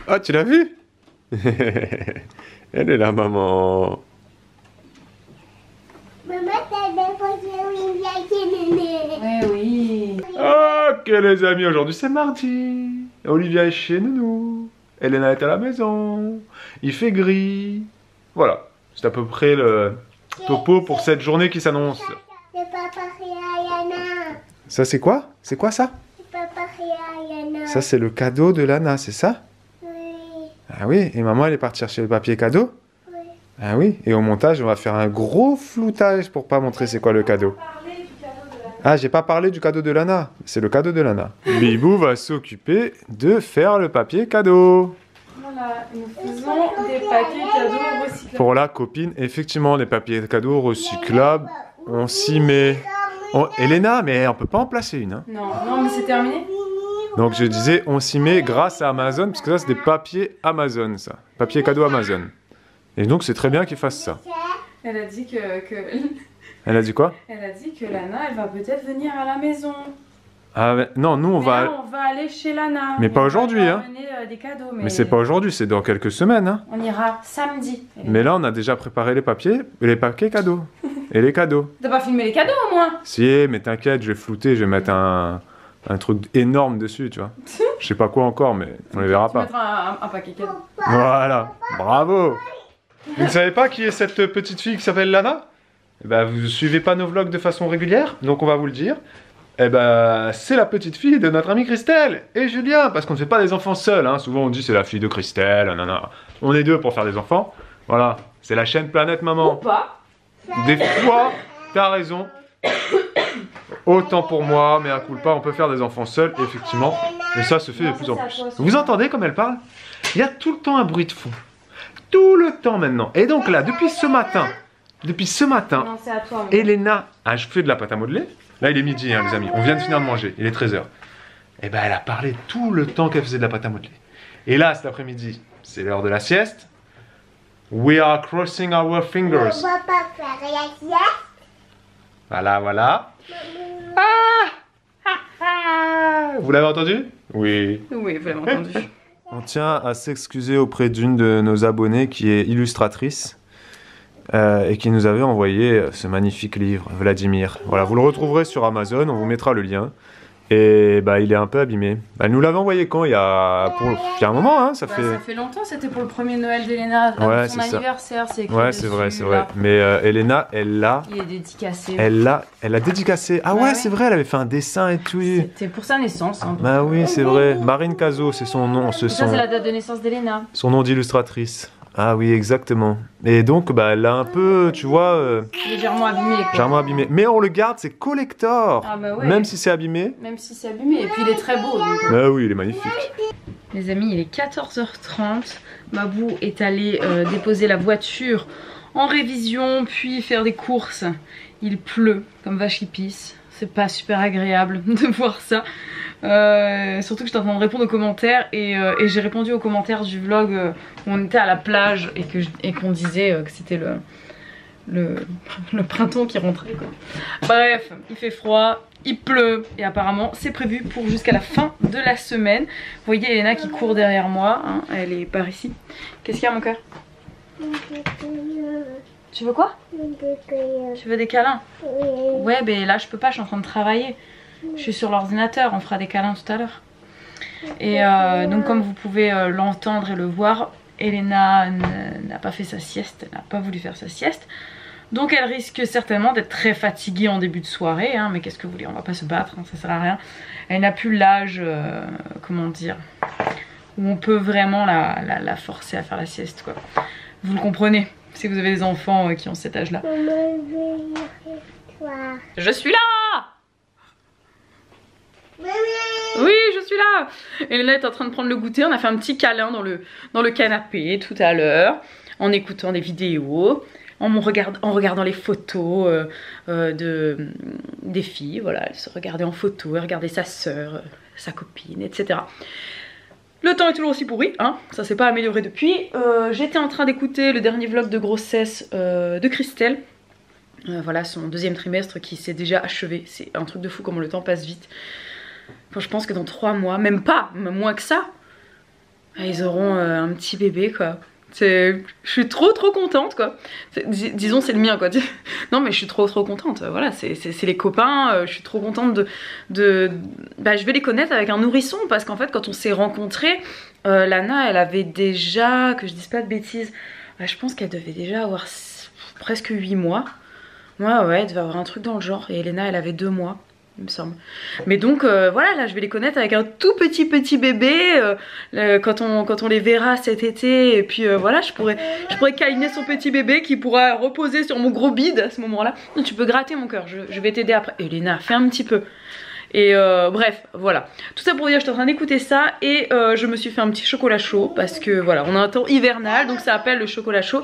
Ah, tu l'as vu? Elle est là, maman. Maman, t'as déposé Olivia chez Néné. Oui. Ok les amis, aujourd'hui c'est mardi. Olivia est chez nous. Elena est à la maison. Il fait gris. Voilà, c'est à peu près le topo pour cette journée qui s'annonce. C'est papa Rihanna. Ça c'est quoi? C'est quoi ça? C'est papa Rihanna. Ça c'est le cadeau de Lana, c'est ça? Oui, Ah oui, et maman elle est partie chercher le papier cadeau? oui. Ah oui, et au montage on va faire un gros floutage pour pas montrer c'est quoi le cadeau. Ah, j'ai pas parlé du cadeau de Lana, c'est le cadeau de Lana. Bibou va s'occuper de faire le papier cadeau. Voilà, nous faisons des papiers cadeaux recyclables. Pour la copine, effectivement, les papiers cadeaux recyclables, on s'y met. Elena, mais on peut pas en placer une. Hein. Non, non, mais c'est terminé. Donc je disais, on s'y met grâce à Amazon, parce que ça c'est des papiers Amazon, ça. Papier cadeau Amazon. Et donc c'est très bien qu'ils fassent ça. Elle a dit que Elle a dit quoi? elle a dit que Lana, elle va peut-être venir à la maison. Ah mais, non, nous on Mais va... là, on va aller chez Lana. Mais pas on va aujourd'hui, lui hein. ramener, des cadeaux, Mais c'est pas aujourd'hui, c'est dans quelques semaines. Hein. On ira samedi. Mais là on a déjà préparé les papiers cadeaux. Et les cadeaux. T'as pas filmé les cadeaux au moins? Si, mais t'inquiète, je vais flouter, je vais mettre un truc énorme dessus, tu vois. Je sais pas quoi encore, mais on les verra Tu pas. mettras un paquet cadeau. Voilà, bravo. Vous ne savez pas qui est cette petite fille qui s'appelle Lana? Eh ben, vous suivez pas nos vlogs de façon régulière, donc on va vous le dire. Eh ben, c'est la petite fille de notre amie Christelle et Julien, parce qu'on ne fait pas des enfants seuls. Hein. Souvent on dit c'est la fille de Christelle, nanana. On est deux pour faire des enfants. Voilà, c'est la chaîne Planète Maman. Ou pas. Des fois, t'as raison. Autant pour moi, mais à coup pas, on peut faire des enfants seuls, effectivement. Et ça se fait de plus en plus. Vous entendez comme elle parle? Il y a tout le temps un bruit de fond. Tout le temps maintenant. Et donc là, depuis ce matin, Non, c'est à toi. Mais... Elena a fait de la pâte à modeler. Là, il est midi, hein, les amis. On vient de finir de manger. Il est 13h. Et ben, elle a parlé tout le temps qu'elle faisait de la pâte à modeler. Et là, cet après-midi, c'est l'heure de la sieste. We are crossing our On fingers. va pas faire la sieste. Voilà, voilà. Vous l'avez entendu? Oui. Oui, vous l'avez entendu. On tient à s'excuser auprès d'une de nos abonnées qui est illustratrice et qui nous avait envoyé ce magnifique livre, Vladimir. Voilà, vous le retrouverez sur Amazon, on vous mettra le lien. Et bah, il est un peu abîmé. Elle nous l'avait envoyé quand? Il y a un moment, hein, ça Bah, fait... ça fait longtemps, c'était pour le premier Noël d'Elena. Ouais, son c'est ça. anniversaire, c'est écrit Ouais, c'est dessus, vrai, c'est là. vrai. Mais Elena, elle l'a Il est dédicacé. dédicacé. Ah Bah ouais, ouais. c'est vrai, elle avait fait un dessin et tout. C'était pour sa naissance. Hein, Bah oui, c'est vrai. Marine Cazot, c'est son nom, Ça, c'est la date de naissance d'Elena. son nom d'illustratrice. Ah oui, exactement. Et donc, bah, elle l'a un peu, tu vois, Légèrement abîmé. Quoi. légèrement abîmé. Mais on le garde, c'est collector. Ah bah ouais. Même si c'est abîmé. Même si c'est abîmé. Et puis il est très beau. Donc... Ah oui, il est magnifique. Les amis, il est 14h30. Mabou est allé déposer la voiture en révision, puis faire des courses. Il pleut comme vache qui pisse. C'est pas super agréable de voir ça. Surtout que j'étais en train de répondre aux commentaires et j'ai répondu aux commentaires du vlog où on était à la plage et qu'on disait que c'était le printemps qui rentrait quoi. Bref, il fait froid, il pleut et apparemment c'est prévu pour jusqu'à la fin de la semaine. Vous voyez Elena qui court derrière moi, hein, elle est par ici. Qu'est-ce qu'il y a mon cœur? Tu veux quoi? Tu veux des câlins? Ouais, ben là je peux pas, je suis en train de travailler. Je suis sur l'ordinateur, on fera des câlins tout à l'heure. Et donc comme vous pouvez l'entendre et le voir, Elena n'a pas fait sa sieste, elle n'a pas voulu faire sa sieste. Donc elle risque certainement d'être très fatiguée en début de soirée, hein, mais qu'est-ce que vous voulez, on va pas se battre, hein, ça sert à rien. Elle n'a plus l'âge, comment dire, où on peut vraiment la forcer à faire la sieste quoi. Vous le comprenez, si vous avez des enfants qui ont cet âge là. Je suis là! Oui, je suis là. Elena est en train de prendre le goûter. On a fait un petit câlin dans le canapé tout à l'heure, en écoutant des vidéos, en regardant les photos des filles. Voilà, elle se regardait en photo, elle regardait sa soeur, sa copine, etc. Le temps est toujours aussi pourri, hein, ça s'est pas amélioré depuis. J'étais en train d'écouter le dernier vlog de grossesse de Christelle. Voilà, son deuxième trimestre qui s'est déjà achevé. C'est un truc de fou comment le temps passe vite. Enfin, je pense que dans 3 mois, même pas, même moins que ça, Ils auront un petit bébé quoi. Je suis trop contente quoi. Disons c'est le mien quoi. Non mais je suis trop contente. Voilà, c'est les copains. Je suis trop contente bah, je vais les connaître avec un nourrisson parce qu'en fait quand on s'est rencontrés, Lana elle avait déjà, que je dise pas de bêtises, je pense qu'elle devait déjà avoir presque 8 mois. Ouais, elle devait avoir un truc dans le genre. Et Elena elle avait 2 mois. Il me semble. Mais donc voilà, là je vais les connaître avec un tout petit bébé quand on les verra cet été. Et puis voilà, je pourrais câliner son petit bébé qui pourra reposer sur mon gros bide à ce moment là. Tu peux gratter mon cœur, je vais t'aider après. Elena, fais un petit peu. Et bref, voilà. Tout ça pour dire, j'étais en train d'écouter ça et je me suis fait un petit chocolat chaud parce que voilà, on a un temps hivernal donc ça appelle le chocolat chaud.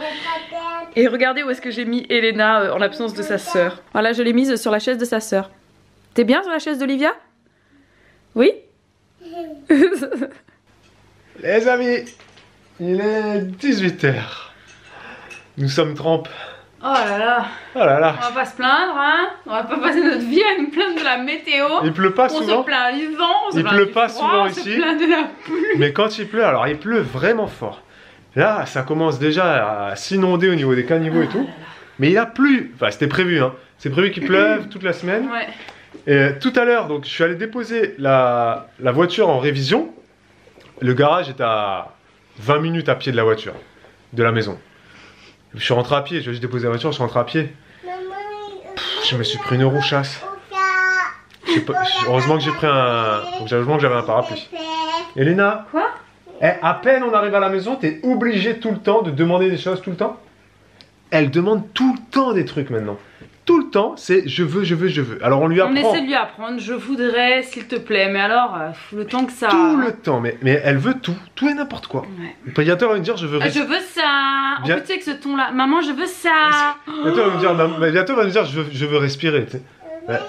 Et regardez où est-ce que j'ai mis Elena en l'absence de sa sœur. Voilà, je l'ai mise sur la chaise de sa sœur. T'es bien sur la chaise d'Olivia? Oui. Les amis, il est 18 h. Nous sommes trempes. Oh là là. Oh là là. On va pas se plaindre, hein. On va pas passer notre vie à nous plaindre de la météo. Il pleut pas souvent. On se plaint du vent, il pleut pas souvent ici. On se plaint de la pluie. Mais quand il pleut, alors il pleut vraiment fort. Là, ça commence déjà à s'inonder au niveau des caniveaux et tout. Mais il a plu. Enfin, c'était prévu, hein. C'est prévu qu'il pleuve toute la semaine. Ouais. Et tout à l'heure, donc je suis allé déposer la voiture en révision. Le garage est à 20 minutes à pied de la voiture, de la maison. Je suis rentré à pied, j'ai déposé la voiture, je suis rentré à pied. Je me suis pris une rouchasse. Heureusement que j'ai pris heureusement que j'avais un parapluie. Elena? Quoi? À peine on arrive à la maison, t'es obligé tout le temps de demander des choses tout le temps? Elle demande tout le temps des trucs maintenant. Tout le temps, c'est je veux. Alors on lui apprend. On essaie de lui apprendre, je voudrais, s'il te plaît. Mais alors, le temps que ça. Tout le temps, mais elle veut tout et n'importe quoi. Ouais. Le prédicateur va me dire je veux. Je veux ça. En fait, tu sais que ce ton-là, maman, je veux ça. Bientôt va me dire je veux respirer. Tu sais. Ouais.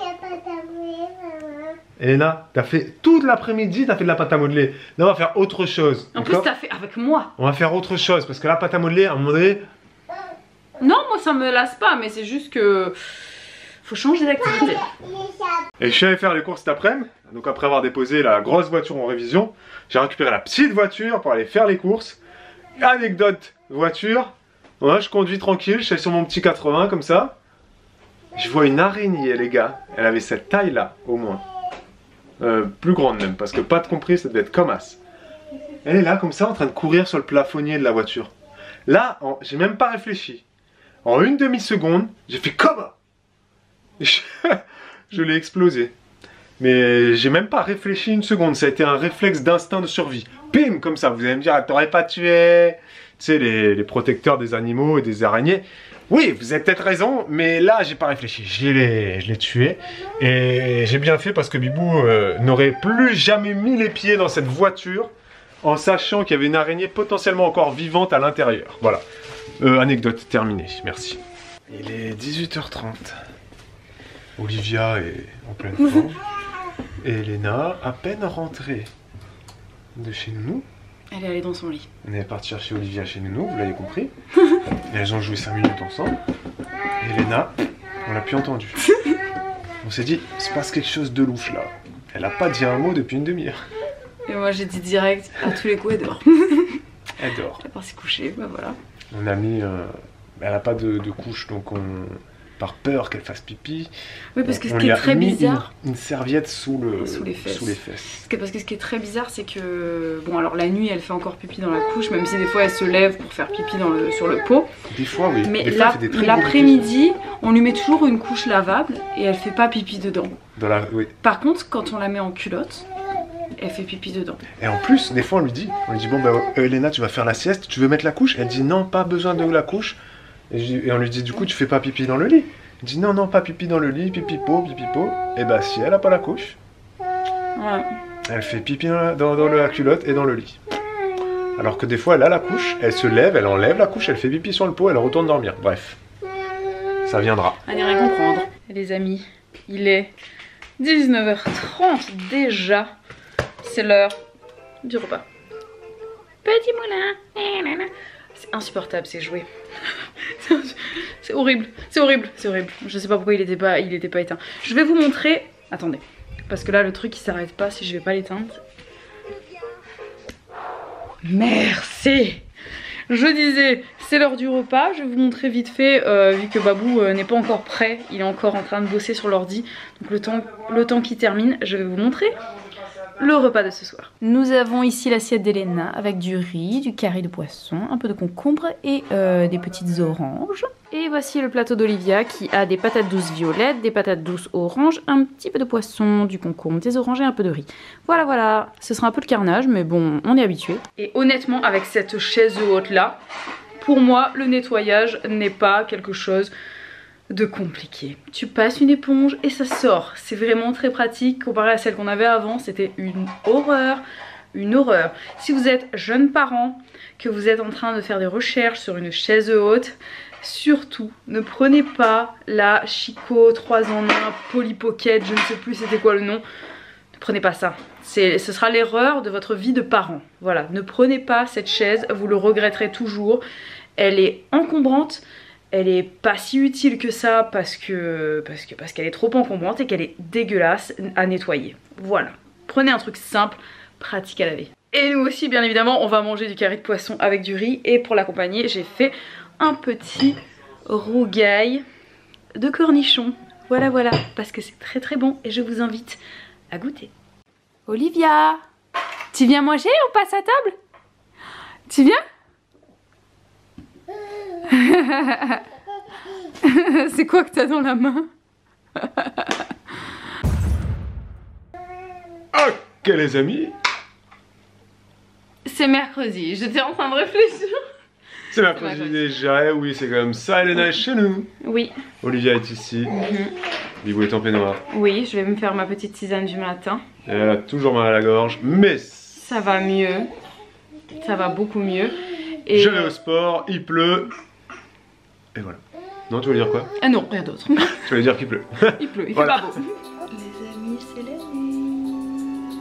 Elena, t'as fait toute l'après-midi, t'as fait de la pâte à modeler. Là, on va faire autre chose. En plus, t'as fait avec moi. On va faire autre chose parce que la pâte à modeler, à un moment donné. Non, moi ça me lasse pas, mais c'est juste que faut changer d'activité. Et je suis allé faire les courses cet après-midi. Donc après avoir déposé la grosse voiture en révision, j'ai récupéré la petite voiture pour aller faire les courses. Anecdote voiture. Voilà, je conduis tranquille, je suis sur mon petit 80 comme ça. Je vois une araignée les gars. Elle avait cette taille là au moins. Plus grande même, parce que pas de compris, ça devait être comme as. Elle est là comme ça en train de courir sur le plafonnier de la voiture. Là, j'ai même pas réfléchi. En une demi-seconde, j'ai fait comme je l'ai explosé. Mais j'ai même pas réfléchi une seconde, ça a été un réflexe d'instinct de survie. Bim, comme ça, vous allez me dire, t'aurais pas tué, tu sais, les protecteurs des animaux et des araignées. Oui, vous avez peut-être raison, mais là, j'ai pas réfléchi. Je l'ai tué. Et j'ai bien fait parce que Bibou n'aurait plus jamais mis les pieds dans cette voiture en sachant qu'il y avait une araignée potentiellement encore vivante à l'intérieur. Voilà. Anecdote terminée, merci. Il est 18 h 30. Olivia est en pleine forme. Et Elena, à peine rentrée de chez Nounou. Elle est allée dans son lit. On est parti chercher Olivia chez Nounou, vous l'avez compris. Et elles ont joué 5 minutes ensemble. Et Elena, on l'a plus entendu. On s'est dit, il se passe quelque chose de louche là. Elle a pas dit un mot depuis une demi-heure. Et moi j'ai dit direct, à tous les coups elle dort. Elle dort. Elle part s'y coucher, bah voilà. On a mis... elle a pas de couche, donc par peur qu'elle fasse pipi. Oui, parce que ce qui est très bizarre... Une serviette sous les fesses. Parce que ce qui est très bizarre, c'est que... Bon, alors la nuit, elle fait encore pipi dans la couche, même si des fois elle se lève pour faire pipi sur le pot. Des fois, oui. Mais l'après-midi, on lui met toujours une couche lavable et elle fait pas pipi dedans. Oui. Par contre, quand on la met en culotte, elle fait pipi dedans. Et en plus, des fois, on lui dit bon, bah, Elena, tu vas faire la sieste, tu veux mettre la couche? Elle dit non, pas besoin de la couche. Et on lui dit, du coup, tu fais pas pipi dans le lit? Elle dit non, pas pipi dans le lit, pipi-po. Et bah, si elle a pas la couche, ouais. Elle fait pipi dans la culotte et dans le lit. Alors que des fois, elle a la couche, elle se lève, elle enlève la couche, elle fait pipi sur le pot, elle retourne dormir. Bref, ça viendra. Allez, rien comprendre. Et les amis, il est 19 h 30 déjà. C'est l'heure du repas. Petit moulin. C'est insupportable ces jouets. C'est horrible. Je sais pas pourquoi il était pas éteint. Je vais vous montrer. Attendez. Parce que là le truc il s'arrête pas si je vais pas l'éteindre. Merci. Je disais, c'est l'heure du repas. Je vais vous montrer vite fait, vu que Babou n'est pas encore prêt. Il est encore en train de bosser sur l'ordi. Donc le temps qu'il termine, je vais vous montrer le repas de ce soir. Nous avons ici l'assiette d'Elena avec du riz, du carré de poisson, un peu de concombre et des petites oranges. Et voici le plateau d'Olivia qui a des patates douces violettes, des patates douces oranges, un petit peu de poisson, du concombre, des oranges et un peu de riz. Voilà, voilà. Ce sera un peu le carnage, mais bon, on est habitué. Et honnêtement, avec cette chaise haute là, pour moi, le nettoyage n'est pas quelque chose de compliqué. Tu passes une éponge et ça sort. C'est vraiment très pratique comparé à celle qu'on avait avant. C'était une horreur, une horreur. Si vous êtes jeune parent, que vous êtes en train de faire des recherches sur une chaise haute, surtout ne prenez pas la Chico 3 en 1 Polly Pocket, je ne sais plus c'était quoi le nom. Ne prenez pas ça. Ce sera l'erreur de votre vie de parent. Voilà, ne prenez pas cette chaise, vous le regretterez toujours. Elle est encombrante. Elle est pas si utile que ça parce qu'elle est trop encombrante et qu'elle est dégueulasse à nettoyer. Voilà. Prenez un truc simple, pratique à laver. Et nous aussi, bien évidemment, on va manger du carré de poisson avec du riz. Et pour l'accompagner, j'ai fait un petit rougail de cornichons. Voilà, voilà, parce que c'est très très bon et je vous invite à goûter. Olivia, tu viens manger? On passe à table? Tu viens? C'est quoi que t'as dans la main? Ok les amis, C'est mercredi, j'étais en train de réfléchir. c'est mercredi déjà, oui c'est comme ça, Elena est chez nous. Oui. Olivia est ici, Bibou est en peignoir. Oui, je vais me faire ma petite tisane du matin. Et elle a toujours mal à la gorge, mais ça va mieux. Ça va beaucoup mieux. Et je vais au sport, il pleut. Et voilà. Non, tu voulais dire quoi? Ah non, rien d'autre. Tu voulais dire qu'il pleut. Il pleut, il Voilà. fait pas beau. Les amis, c'est la nuit.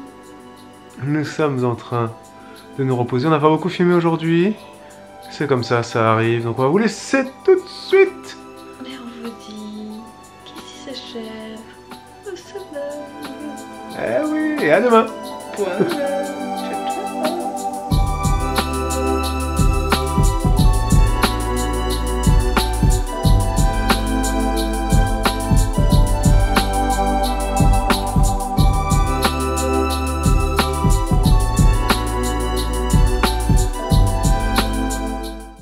Nous sommes en train de nous reposer. On n'a pas beaucoup filmé aujourd'hui. C'est comme ça, ça arrive. Donc on va vous laisser tout de suite. Mais on vous dit qu'ici s'achève le sommeil. Eh oui, et à demain. Point.